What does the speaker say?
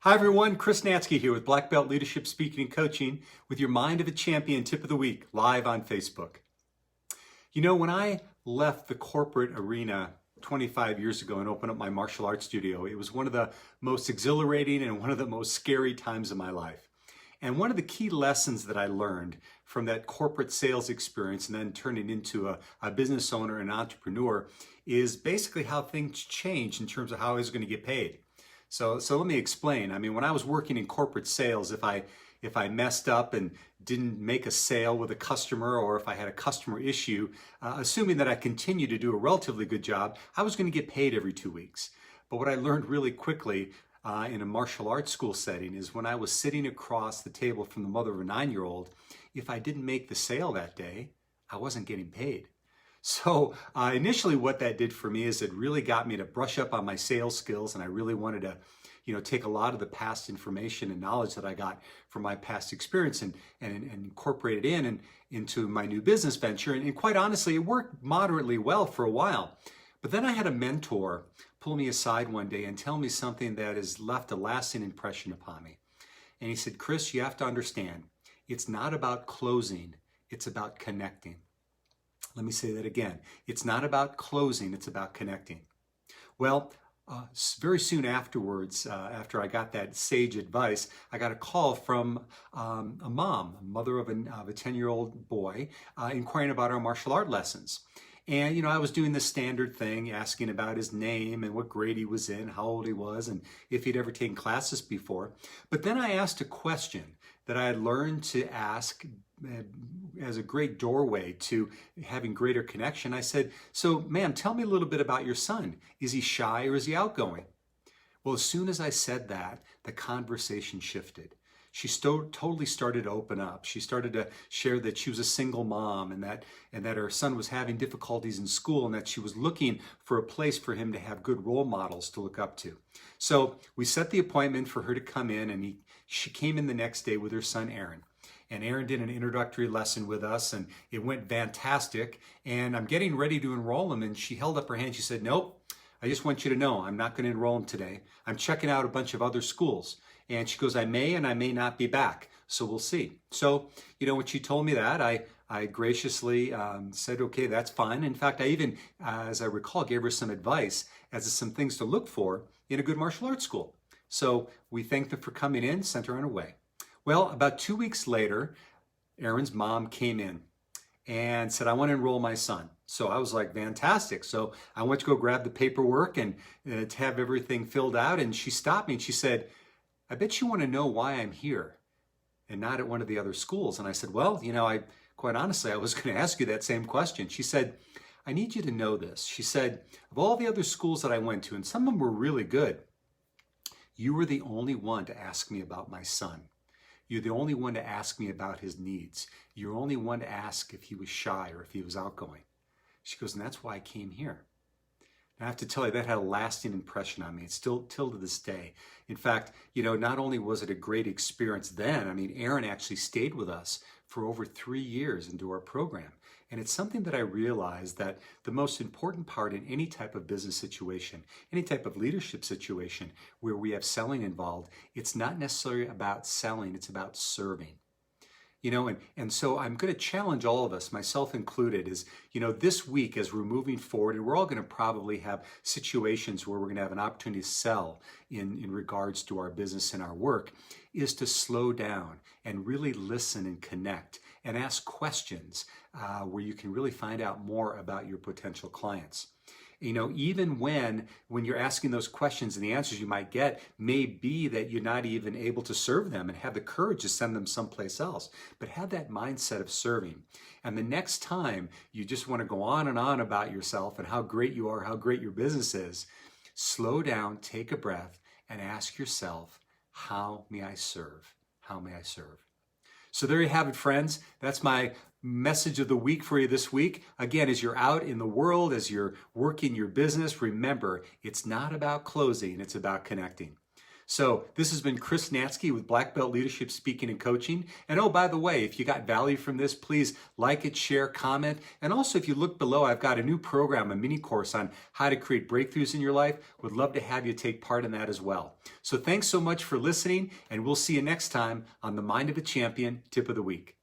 Hi everyone, Chris Natzke here with Black Belt Leadership Speaking and Coaching with your Mind of a Champion Tip of the Week live on Facebook. You know, when I left the corporate arena 25 years ago and opened up my martial arts studio, it was one of the most exhilarating and one of the most scary times of my life. And one of the key lessons that I learned from that corporate sales experience and then turning into a business owner and entrepreneur is basically how things change in terms of how I was going to get paid. So let me explain. I mean, when I was working in corporate sales, if I messed up and didn't make a sale with a customer, or if I had a customer issue, assuming that I continued to do a relatively good job, I was going to get paid every 2 weeks. But what I learned really quickly in a martial arts school setting is when I was sitting across the table from the mother of a 9-year-old, if I didn't make the sale that day, I wasn't getting paid. So initially what that did for me is it really got me to brush up on my sales skills, and I really wanted to, take a lot of the past information and knowledge that I got from my past experience and incorporate it into my new business venture. And quite honestly, it worked moderately well for a while. But then I had a mentor pull me aside one day and tell me something that has left a lasting impression upon me. And he said, "Chris, you have to understand, it's not about closing, it's about connecting." Let me say that again. It's not about closing, it's about connecting. Well, very soon afterwards, after I got that sage advice, I got a call from a mother of a 10-year-old boy, inquiring about our martial art lessons. And, I was doing the standard thing, asking about his name and what grade he was in, how old he was, and if he'd ever taken classes before. But then I asked a question that I had learned to ask as a great doorway to having greater connection. I said, "So, ma'am, tell me a little bit about your son. Is he shy or is he outgoing?" Well, as soon as I said that, the conversation shifted. She totally started to open up. She started to share that she was a single mom and that her son was having difficulties in school and that she was looking for a place for him to have good role models to look up to. So we set the appointment for her to come in, and she came in the next day with her son, Aaron. And Aaron did an introductory lesson with us, and it went fantastic. And I'm getting ready to enroll him, and she held up her hand. She said, "Nope, I just want you to know I'm not going to enroll him today. I'm checking out a bunch of other schools." And she goes, "I may and I may not be back, so we'll see." So, when she told me that, I graciously said, "Okay, that's fine." In fact, I even, as I recall, gave her some advice as to some things to look for in a good martial arts school. So we thanked her for coming in, sent her on her way. Well, about 2 weeks later, Aaron's mom came in and said, "I want to enroll my son." So I was like, fantastic. So I went to go grab the paperwork and to have everything filled out. And she stopped me and she said, "I bet you want to know why I'm here and not at one of the other schools." And I said, "Well, quite honestly, I was going to ask you that same question." She said, "I need you to know this." She said, "Of all the other schools that I went to, and some of them were really good, you were the only one to ask me about my son. You're the only one to ask me about his needs. You're the only one to ask if he was shy or if he was outgoing." She goes, "And that's why I came here." And I have to tell you, that had a lasting impression on me. It's still till to this day. In fact, not only was it a great experience then, I mean, Aaron actually stayed with us for over 3 years into our program. And it's something that I realized that the most important part in any type of business situation, any type of leadership situation where we have selling involved, it's not necessarily about selling, it's about serving. And so I'm going to challenge all of us, myself included, is, this week as we're moving forward, and we're all going to probably have situations where we're going to have an opportunity to sell in regards to our business and our work, is to slow down and really listen and connect and ask questions where you can really find out more about your potential clients. Even when you're asking those questions, and the answers you might get may be that you're not even able to serve them, and have the courage to send them someplace else, but have that mindset of serving. And the next time you just want to go on and on about yourself and how great you are, how great your business is, slow down, take a breath, and ask yourself, how may I serve? How may I serve? So there you have it, friends. That's my message of the week for you this week. Again, as you're out in the world, as you're working your business, remember, it's not about closing, it's about connecting. So this has been Chris Natzke with Black Belt Leadership Speaking and Coaching. And oh, by the way, if you got value from this, please like it, share, comment. And also, if you look below, I've got a new program, a mini course on how to create breakthroughs in your life. Would love to have you take part in that as well. So thanks so much for listening, and we'll see you next time on the Mind of a Champion Tip of the Week.